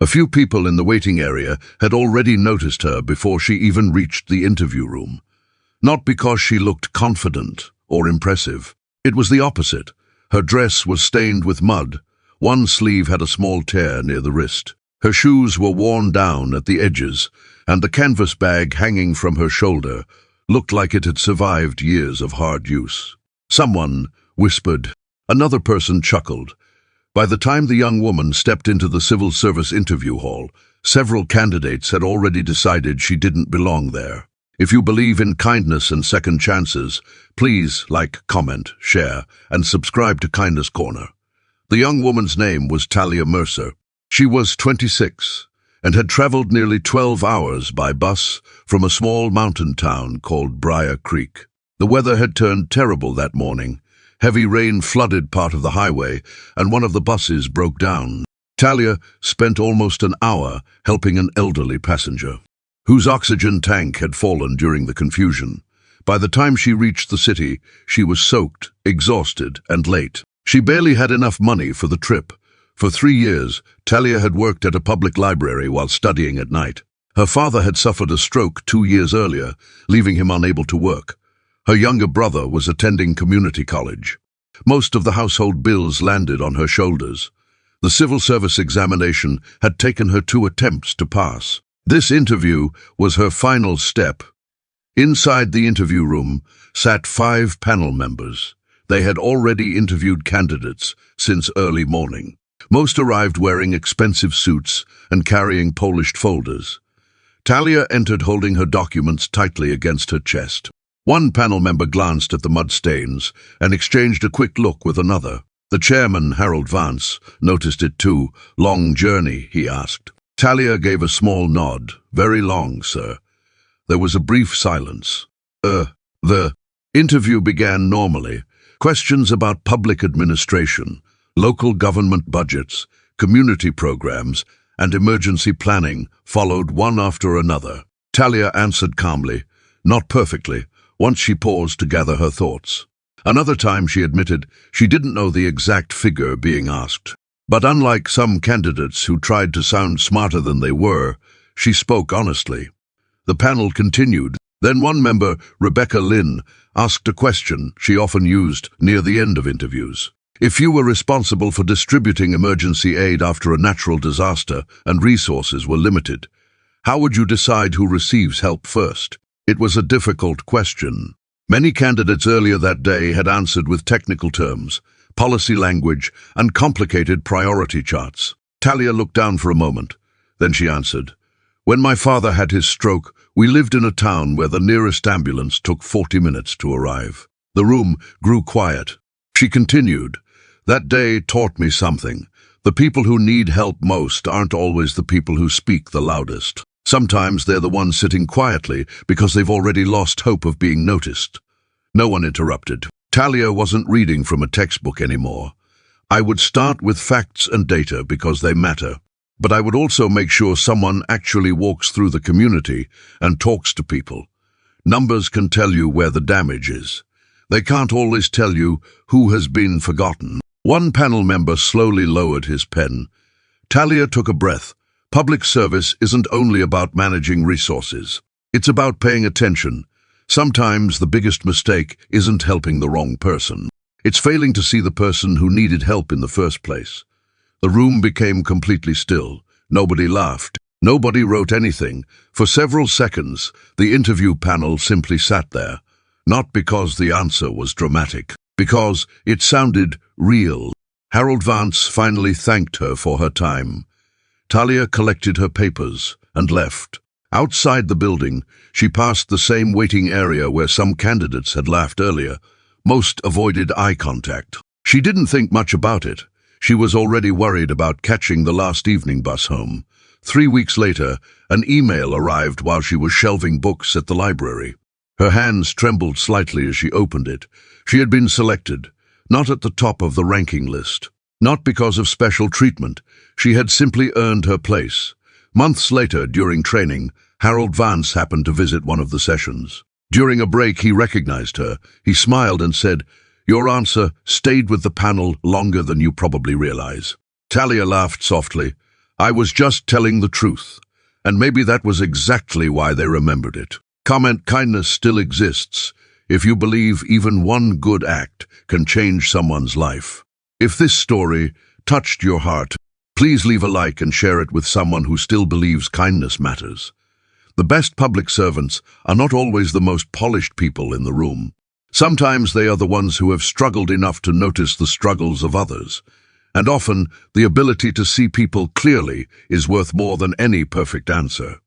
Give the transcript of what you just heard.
A few people in the waiting area had already noticed her before she even reached the interview room. Not because she looked confident or impressive. It was the opposite. Her dress was stained with mud. One sleeve had a small tear near the wrist. Her shoes were worn down at the edges, and the canvas bag hanging from her shoulder looked like it had survived years of hard use. Someone whispered. Another person chuckled. By the time the young woman stepped into the civil service interview hall, several candidates had already decided she didn't belong there. If you believe in kindness and second chances, please like, comment, share, and subscribe to Kindness Corner. The young woman's name was Talia Mercer. She was 26 and had traveled nearly 12 hours by bus from a small mountain town called Briar Creek. The weather had turned terrible that morning. Heavy rain flooded part of the highway, and one of the buses broke down. Talia spent almost an hour helping an elderly passenger, whose oxygen tank had fallen during the confusion. By the time she reached the city, she was soaked, exhausted, and late. She barely had enough money for the trip. For 3 years, Talia had worked at a public library while studying at night. Her father had suffered a stroke 2 years earlier, leaving him unable to work. Her younger brother was attending community college. Most of the household bills landed on her shoulders. The civil service examination had taken her 2 attempts to pass. This interview was her final step. Inside the interview room sat 5 panel members. They had already interviewed candidates since early morning. Most arrived wearing expensive suits and carrying polished folders. Talia entered holding her documents tightly against her chest. One panel member glanced at the mud stains and exchanged a quick look with another. The chairman, Harold Vance, noticed it too. "Long journey?" he asked. Talia gave a small nod. "Very long, sir." There was a brief silence. The interview began normally. Questions about public administration, local government budgets, community programs, and emergency planning followed one after another. Talia answered calmly, not perfectly, once she paused to gather her thoughts. Another time she admitted she didn't know the exact figure being asked. But unlike some candidates who tried to sound smarter than they were, she spoke honestly. The panel continued. Then one member, Rebecca Lynn, asked a question she often used near the end of interviews. If you were responsible for distributing emergency aid after a natural disaster and resources were limited, how would you decide who receives help first? It was a difficult question. Many candidates earlier that day had answered with technical terms, policy language, and complicated priority charts. Talia looked down for a moment. Then she answered, "When my father had his stroke, we lived in a town where the nearest ambulance took 40 minutes to arrive." The room grew quiet. She continued, "That day taught me something. The people who need help most aren't always the people who speak the loudest. Sometimes they're the ones sitting quietly because they've already lost hope of being noticed." No one interrupted. Talia wasn't reading from a textbook anymore. "I would start with facts and data because they matter. But I would also make sure someone actually walks through the community and talks to people. Numbers can tell you where the damage is. They can't always tell you who has been forgotten." One panel member slowly lowered his pen. Talia took a breath. Public service isn't only about managing resources. It's about paying attention. Sometimes the biggest mistake isn't helping the wrong person. It's failing to see the person who needed help in the first place. The room became completely still. Nobody laughed. Nobody wrote anything. For several seconds, the interview panel simply sat there. Not because the answer was dramatic, because it sounded real. Harold Vance finally thanked her for her time. Talia collected her papers and left. Outside the building, she passed the same waiting area where some candidates had laughed earlier. Most avoided eye contact. She didn't think much about it. She was already worried about catching the last evening bus home. 3 weeks later, an email arrived while she was shelving books at the library. Her hands trembled slightly as she opened it. She had been selected, not at the top of the ranking list. Not because of special treatment. She had simply earned her place. Months later, during training, Harold Vance happened to visit one of the sessions. During a break, he recognized her. He smiled and said, "Your answer stayed with the panel longer than you probably realize." Talia laughed softly. I was just telling the truth. And maybe that was exactly why they remembered it. Comment: kindness still exists if you believe even one good act can change someone's life. If this story touched your heart, please leave a like and share it with someone who still believes kindness matters. The best public servants are not always the most polished people in the room. Sometimes they are the ones who have struggled enough to notice the struggles of others. And often, the ability to see people clearly is worth more than any perfect answer.